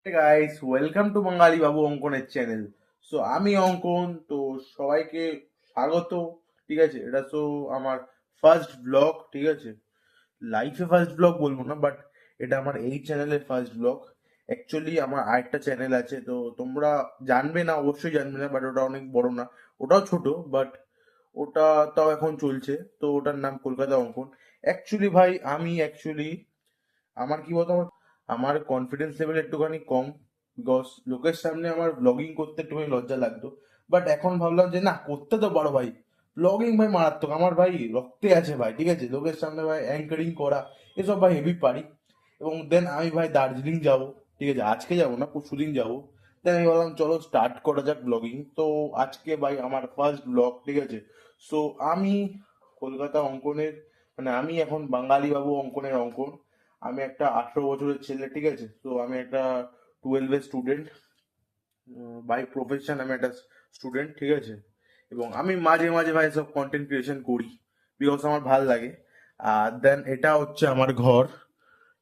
Guys, welcome to বাঙালি বাবু অঙ্কনের channel. So আমি অঙ্কন, তো সবাইকে স্বাগত। ঠিক আছে, এটা তো আমার ফার্স্ট ব্লগ। ঠিক আছে, লাইফে ফার্স্ট ব্লগ বলবো না, বাট এটা আমার এই চ্যানেলের ফার্স্ট ব্লগ। অ্যাকচুয়ালি আমার আরেকটা চ্যানেল আছে, তো তোমরা জানবে না, অবশ্যই জানবে না, বাট ওটা অনেক বড় না, ওটাও ছোট, বাট ওটা তাও এখন চলছে। তো ওটার নাম কলকাতা অঙ্কন। অ্যাকচুয়ালি ভাই, আমি অ্যাকচুয়ালি আমার কি বলতো, আমার কনফিডেন্স লেভেল একটুখানি কম, বিকজ লোকের সামনে আমার ব্লগিং করতে একটুখানি লজ্জা লাগতো। বাট এখন ভাবলাম যে না, করতে তো পারো ভাই। ব্লগিং ভাই মারাত্মক, আমার ভাই রক্তে আছে ভাই। ঠিক আছে, লোকের সামনে ভাই অ্যাঙ্কারিং করা এসব ভাই হেভি পারি। এবং দেন আমি ভাই দার্জিলিং যাব। ঠিক আছে, আজকে যাবো না, পরশুদিন যাবো। দেন আমি বললাম চলো স্টার্ট করা যাক ব্লগিং। তো আজকে ভাই আমার ফার্স্ট ব্লগ। ঠিক আছে, সো আমি কলকাতা অঙ্কনের, মানে আমি এখন বাঙালি বাবু অঙ্কনের অঙ্কন। আমি একটা 18 বছরের ছেলে। ঠিক আছে, তো আমি একটা 12-এর স্টুডেন্ট। বাই প্রফেশন আমি একটা স্টুডেন্ট। ঠিক আছে, এবং আমি মাঝে মাঝে ভাই সব কন্টেন্ট ক্রিয়েশন করি, বিকজ আমার ভাল লাগে। আর দেন এটা হচ্ছে আমার ঘর।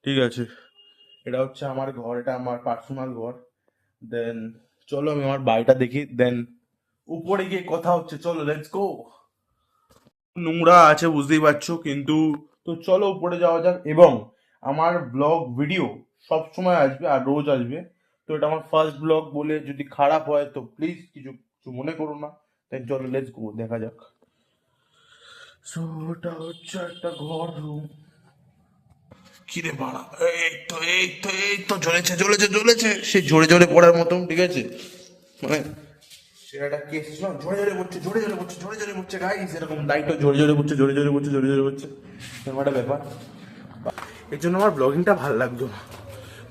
ঠিক আছে, এটা হচ্ছে আমার ঘর, এটা আমার পার্সোনাল ঘর। দেন চলো আমি আমার বাড়িটা দেখি, দেন উপরে গিয়ে কথা হচ্ছে। চলো, লেটস গো। নোংরা আছে বুঝতেই পারছো, কিন্তু তো চলো উপরে যাওয়া যাক। এবং আমার ব্লগ ভিডিও সব সময় আসবে আর রোজ আসবে। তো এটা আমার ফার্স্ট ব্লগ বলে যদি খারাপ হয় তো প্লিজ কিছু কিছু মনে করো না। তাই চলো, লেটস গো, দেখা যাক। সো এটা হচ্ছে একটা ঘর রুম। কিরে বাড়া, এই তো জ্বলেছে জ্বলেছে জ্বলেছে, সে জোরে জোরে পড়ার মতন। ঠিক আছে, মানে সেটা কেস জোরে জোরে পড়ছে, জোরে জোরে পড়ছে, জোরে জোরে পড়ছে গাইস, এরকম লাইটও জোরে জোরে পড়ছে, জোরে জোরে পড়ছে, জোরে জোরে পড়ছে, এরকম একটা ব্যাপার। এর জন্য আমার ব্লগিংটা ভালো লাগতো না,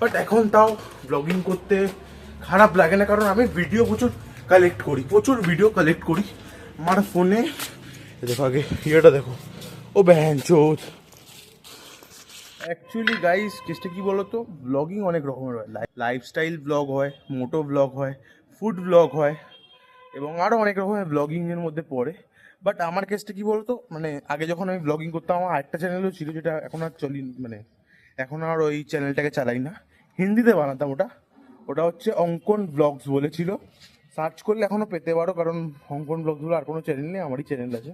বাট এখন তাও ব্লগিং করতে খারাপ লাগে না, কারণ আমি ভিডিও প্রচুর কালেক্ট করি, প্রচুর ভিডিও কালেক্ট করি আমার ফোনে। দেখো আগে ইয়েটা দেখো, ও ব্যান চোদ। অ্যাকচুয়ালি গাইস, কেসটা কি বলতো, ব্লগিং অনেক রকমের হয়। লাইফস্টাইল ব্লগ হয়, মোটো ব্লগ হয়, ফুড ব্লগ হয়, এবং আরও অনেক রকমের ব্লগিং এর মধ্যে পড়ে। বাট আমার কেসটা কি বলতো, মানে আগে যখন আমি ব্লগিং করতাম, আমার আরেকটা চ্যানেলও ছিল, যেটা এখন আর চলি, মানে এখন আর ওই চ্যানেলটাকে চালাই না। হিন্দিতে বানাতাম ওটা। ওটা হচ্ছে অঙ্কন ব্লগস বলেছিল। সার্চ করলে এখনও পেতে পারো, কারণ অঙ্কন ব্লগস বলে আর কোনো চ্যানেল নেই, আমারই চ্যানেল আছে।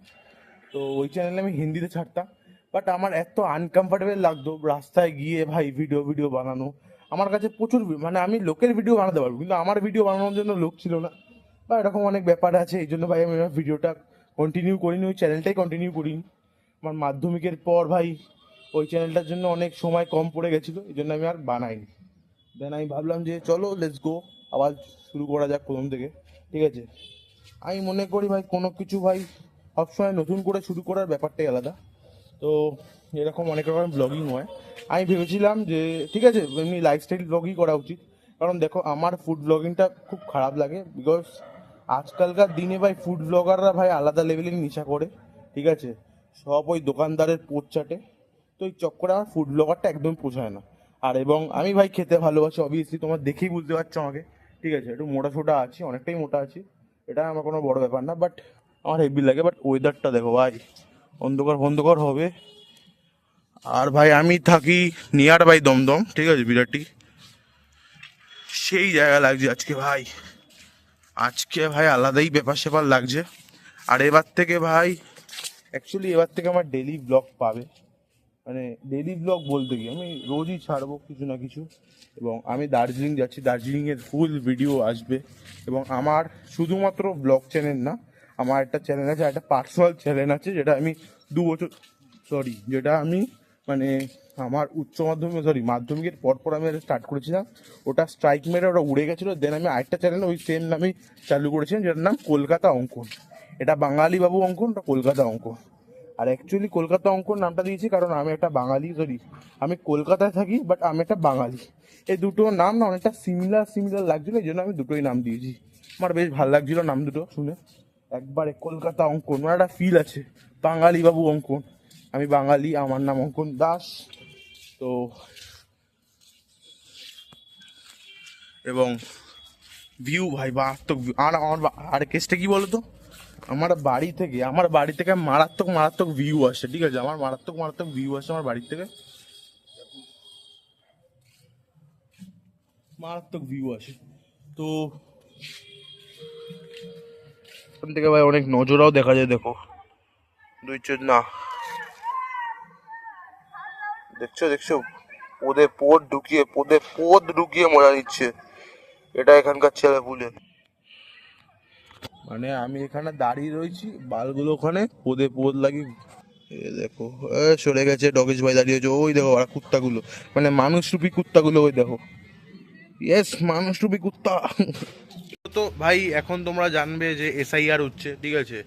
তো ওই চ্যানেলে আমি হিন্দিতে ছাড়তাম। বাট আমার এত আনকমফর্টেবল লাগতো রাস্তায় গিয়ে ভাই ভিডিও ভিডিও বানানো। আমার কাছে প্রচুর মানে আমি লোকের ভিডিও বানাতে পারবো, কিন্তু আমার ভিডিও বানানোর জন্য লোক ছিল না, বা এরকম অনেক ব্যাপার আছে। এই জন্য ভাই আমি আমার ভিডিওটা কন্টিনিউ করিনি, ওই চ্যানেলটাই কন্টিনিউ করিনি। আমার মাধ্যমিকের পর ভাই ওই চ্যানেলটার জন্য অনেক সময় কম পড়ে গেছিলো, এই জন্য আমি আর বানাইনি। দেন আমি ভাবলাম যে চলো লেটস গো, আবার শুরু করা যাক প্রথম থেকে। ঠিক আছে, আমি মনে করি ভাই কোনো কিছু ভাই সবসময় নতুন করে শুরু করার ব্যাপারটাই আলাদা। তো এরকম অনেক রকম ব্লগিং হয়। আমি ভেবেছিলাম যে ঠিক আছে, এমনি লাইফস্টাইল ব্লগই করা উচিত। কারণ দেখো, আমার ফুড ব্লগিংটা খুব খারাপ লাগে, বিকজ আজকালকার দিনে ভাই ফুড ব্লগাররা ভাই আলাদা লেভেলের নেশা করে। ঠিক আছে, সব ওই দোকানদারের পোচ চাটে। তো এই চক্করে আমার ফুড ব্লগারটা একদম পোষায় না। আর এবং আমি ভাই খেতে ভালোবাসি, অবভিয়াসলি তোমার দেখেই বুঝতে পারছো আমাকে। ঠিক আছে, একটু মোটা সোটা আছি, অনেকটাই মোটা আছি, এটা আমার কোনো বড় ব্যাপার না। বাট আমার হেভি লাগে। বাট ওয়েদারটা দেখো ভাই, অন্ধকার অন্ধকার হবে। আর ভাই আমি থাকি নিয়ার বাই দমদম। ঠিক আছে, বিরাটি সেই জায়গা লাগছে আজকে ভাই। আজকে ভাই আলাদাই ব্যাপার স্যাপার লাগছে। আর এবার থেকে ভাই, অ্যাকচুয়ালি এবার থেকে আমার ডেলি ব্লগ পাবে। মানে ডেলি ব্লগ বলতে কি, আমি রোজই ছাড়বো কিছু না কিছু। এবং আমি দার্জিলিং যাচ্ছি, দার্জিলিংয়ের ফুল ভিডিও আসবে। এবং আমার শুধুমাত্র ব্লগ চ্যানেল না, আমার একটা চ্যানেল আছে, একটা পার্সোনাল চ্যানেল আছে, যেটা আমি 2 বছর, সরি, যেটা আমি মানে আমার উচ্চ মাধ্যমিক, সরি মাধ্যমিকের পর আমি এটা স্টার্ট করেছিলাম। ওটা স্ট্রাইক মেরে ওটা উড়ে গেছিলো। দেন আমি আরেকটা চ্যানেল ওই সেম নামেই চালু করেছিলাম, যেটার নাম কলকাতা অঙ্কন। এটা বাঙালি বাবু অঙ্কন, ওটা কলকাতা অঙ্কন। আর অ্যাকচুয়ালি কলকাতা অঙ্কন নামটা দিয়েছি কারণ আমি একটা বাঙালি, সরি আমি কলকাতায় থাকি, বাট আমি একটা বাঙালি। এই দুটো নাম না অনেকটা সিমিলার সিমিলার লাগছিল, এই জন্য আমি দুটোই নাম দিয়েছি। আমার বেশ ভালো লাগছিল নাম দুটো শুনে। একবারে কলকাতা অঙ্কন মানে একটা ফিল আছে, বাঙালি বাবু অঙ্কন। আমি বাঙালি, আমার নাম অঙ্কন দাস। তো এবং ভিউ ভাই মারাত্মক view। আর আমার আর কেসটা কি বলতো, আমার বাড়ি থেকে মারাত্মক মারাত্মক ভিউ আসে। ঠিক আছে, আমার মারাত্মক মারাত্মক ভিউ আসে আমার বাড়ি থেকে। মারাত্মক ভিউ আসে। তো এখান থেকে ভাই অনেক নজরাও দেখা যায়, দেখো দুই চোখ না, দেখছো দেখছো, পোদ ঢুকিয়ে মজা নিচ্ছে, এটা এখানকার ছেলে পুলে। মানে আমি এখানে দাঁড়িয়ে রয়েছি, বালগুলো ওখানে পোদ লাগিয়ে, এ দেখো চলে গেছে, ডগেশ ভাই দাঁড়িয়েছে, ওই দেখো আর কুত্তাগুলো, মানে মানুষ রূপী কুত্তাগুলো, ওই দেখো, ইয়েস মানুষ রূপী কুত্তা। তো ভাই এখন তোমরা জানবে যে এসআইআর হচ্ছে, ঠিক আছে,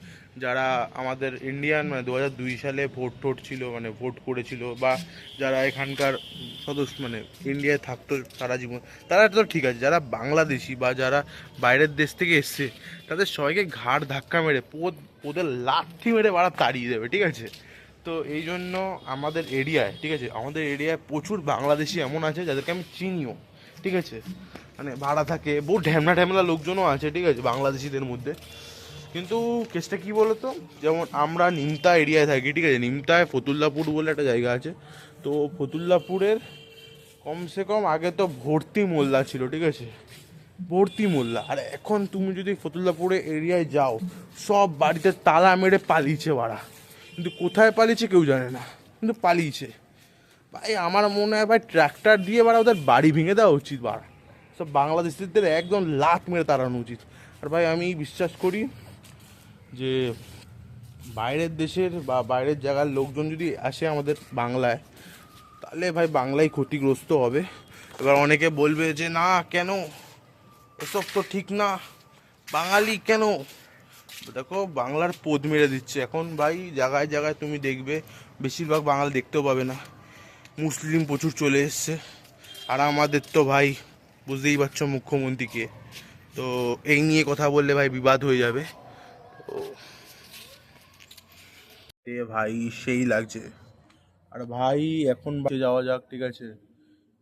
যারা আমাদের ইন্ডিয়ান মানে 2002 সালে ভোট টোট ছিল, মানে ভোট করেছিল, বা যারা এখানকার সদস্য মানে ইন্ডিয়ায় থাকতো সারা জীবন, তারা তো ঠিক আছে, যারা বাংলাদেশি বা যারা বাইরের দেশ থেকে এসছে, তাদের সবাইকে ঘাড় ধাক্কা মেরে ওদের লাথি মেরে বাড়া তাড়িয়ে দেবে, ঠিক আছে। তো এই জন্য আমাদের এরিয়ায়, ঠিক আছে, আমাদের এরিয়ায় প্রচুর বাংলাদেশি এমন আছে যাদেরকে আমি চিনিও, ঠিক আছে, মানে ভাড়া থাকে, বহু ঢ্যামলা ঢ্যামলা লোকজনও আছে, ঠিক আছে, বাংলাদেশিদের মধ্যে। কিন্তু কেসটা কী বলতো, যেমন আমরা নিমতা এরিয়ায় থাকি, ঠিক আছে, নিমতায় ফতুল্লাপুর বলে একটা জায়গা আছে। তো ফতুল্লাপুরের কমসে কম আগে তো ভর্তি মোল্লা ছিল, ঠিক আছে, ভর্তি মোল্লা। আর এখন তুমি যদি ফতুল্লাপুরে এরিয়ায় যাও, সব বাড়িতে তালা মেরে পালিয়েছে বাড়া, কিন্তু কোথায় পালিয়েছে কেউ জানে না, কিন্তু পালিয়েছে। ভাই আমার মনে হয় ভাই ট্র্যাক্টর দিয়ে বাড়া ওদের বাড়ি ভেঙে দেওয়া উচিত বাড়া, সব বাংলাদেশিদের একদম লাত মেরে তাড়ানো উচিত। আর ভাই আমি বিশ্বাস করি যে বাইরের দেশের বা বাইরের জায়গার লোকজন যদি আসে আমাদের বাংলায়, তাহলে ভাই বাংলায় ক্ষতিগ্রস্ত হবে। এবার অনেকে বলবে যে না কেন, এসব তো ঠিক না, বাঙালি কেন। দেখো বাংলার পোদ মেরে দিচ্ছে এখন ভাই, জায়গায় জায়গায় তুমি দেখবে বেশিরভাগ বাঙালি দেখতেও পাবে না, মুসলিম প্রচুর চলে এসছে। আর আমাদের তো ভাই বুঝতেই পারছো মুখ্যমন্ত্রীকে, তো এই নিয়ে কথা বললে ভাই বিবাদ হয়ে যাবে। তো এ ভাই সেই লাগছে। আর ভাই এখন যাওয়া যাক, ঠিক আছে,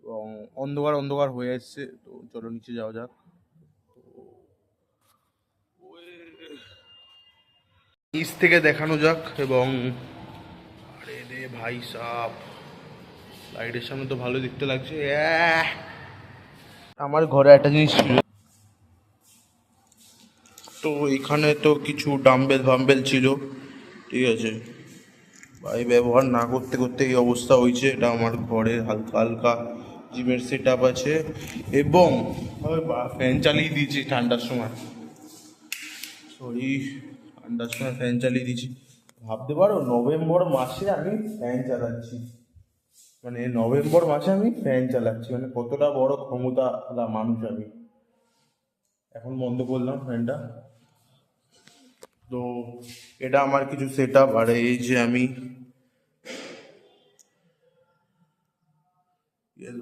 এবং অন্ধকার অন্ধকার হয়ে এসছে, তো চলো নিচে যাওয়া যাক। নিচ থেকে দেখানো যাক। এবং আরে রে ভাই সাপ, লাইটের সামনে তো ভালো দেখতে লাগছে। আমার ঘরে একটা জিনিস ছিল, তো এখানে তো কিছু ডাম্বেল ফাম্বেল ছিল, ঠিক আছে, ভাই ব্যবহার না করতে করতে এই অবস্থা হয়েছে। এটা আমার ঘরে হালকা হালকা জিমের সেট আপ আছে, এবং ফ্যান চালিয়ে দিয়েছি ঠান্ডার সময়, সরি, ঠান্ডার সময় ফ্যান চালিয়ে দিয়েছি। ভাবতে পারো নভেম্বর মাসে আমি ফ্যান চালাচ্ছি, মানে নভেম্বর মাসে আমি ফ্যান চালাচ্ছি, মানে কতটা বড় ক্ষমতা মানুষ আমি। এখন বন্ধ করলাম ফ্যানটা। তো এটা আমার কিছু সেট আপ। আর এই যে আমি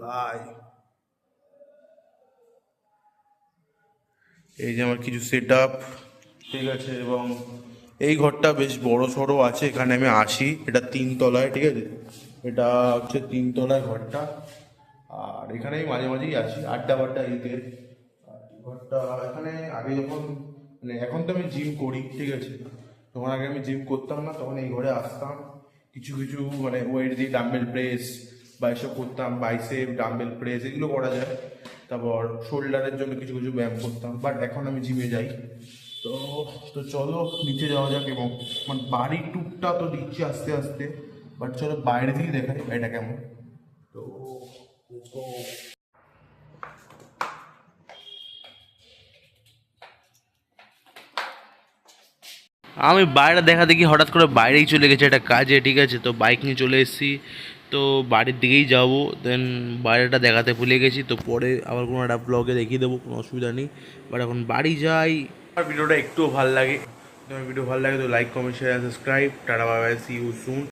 ভাই, এই যে আমার কিছু সেট আপ, ঠিক আছে, এবং এই ঘরটা বেশ বড় সড়ো আছে, এখানে আমি আসি, এটা 3 তলায়, ঠিক আছে, এটা হচ্ছে 3 তলায় ঘরটা। আর এখানে আমি মাঝে মাঝেই আসি আড্ডা বাড্ডা দিতে। আর এই ঘরটা এখানে আগে যখন, মানে এখন তো আমি জিম করি, ঠিক আছে, তখন আগে আমি জিম করতাম না, তখন এই ঘরে আসতাম, কিছু কিছু মানে ওয়েট দিয়ে ডাম্বেল প্রেস বা এসব করতাম, বাইসেপ ডাম্বেল প্রেস এগুলো করা যায়, তারপর শোল্ডারের জন্য কিছু কিছু ব্যায়াম করতাম। বাট এখন আমি জিমে যাই। তো তো চলো নিচে যাওয়া যাক, এবং মানে বাড়ির টুকটা তো দিচ্ছি আস্তে আস্তে, বাট চলো বাইরে দিয়ে দেখাই এটা কেমন। তো তো আমি বাইরে দেখা দেখি হঠাৎ করে বাইরেই চলে গেছে একটা কাজে, ঠিক আছে, তো বাইক নিয়ে চলে এসেছি, তো বাড়ির দিকেই যাব। দেন বাইরেটা দেখাতে ভুলে গেছি, তো পরে আবার কোনো একটা ব্লগে দেখিয়ে দেবো, কোনো অসুবিধা নেই। বাট এখন বাড়ি যাই। আর ভিডিওটা একটুও ভালো লাগে, তোমার ভিডিও ভালো লাগে তো like comment share subscribe. Tata bye bye, see you soon.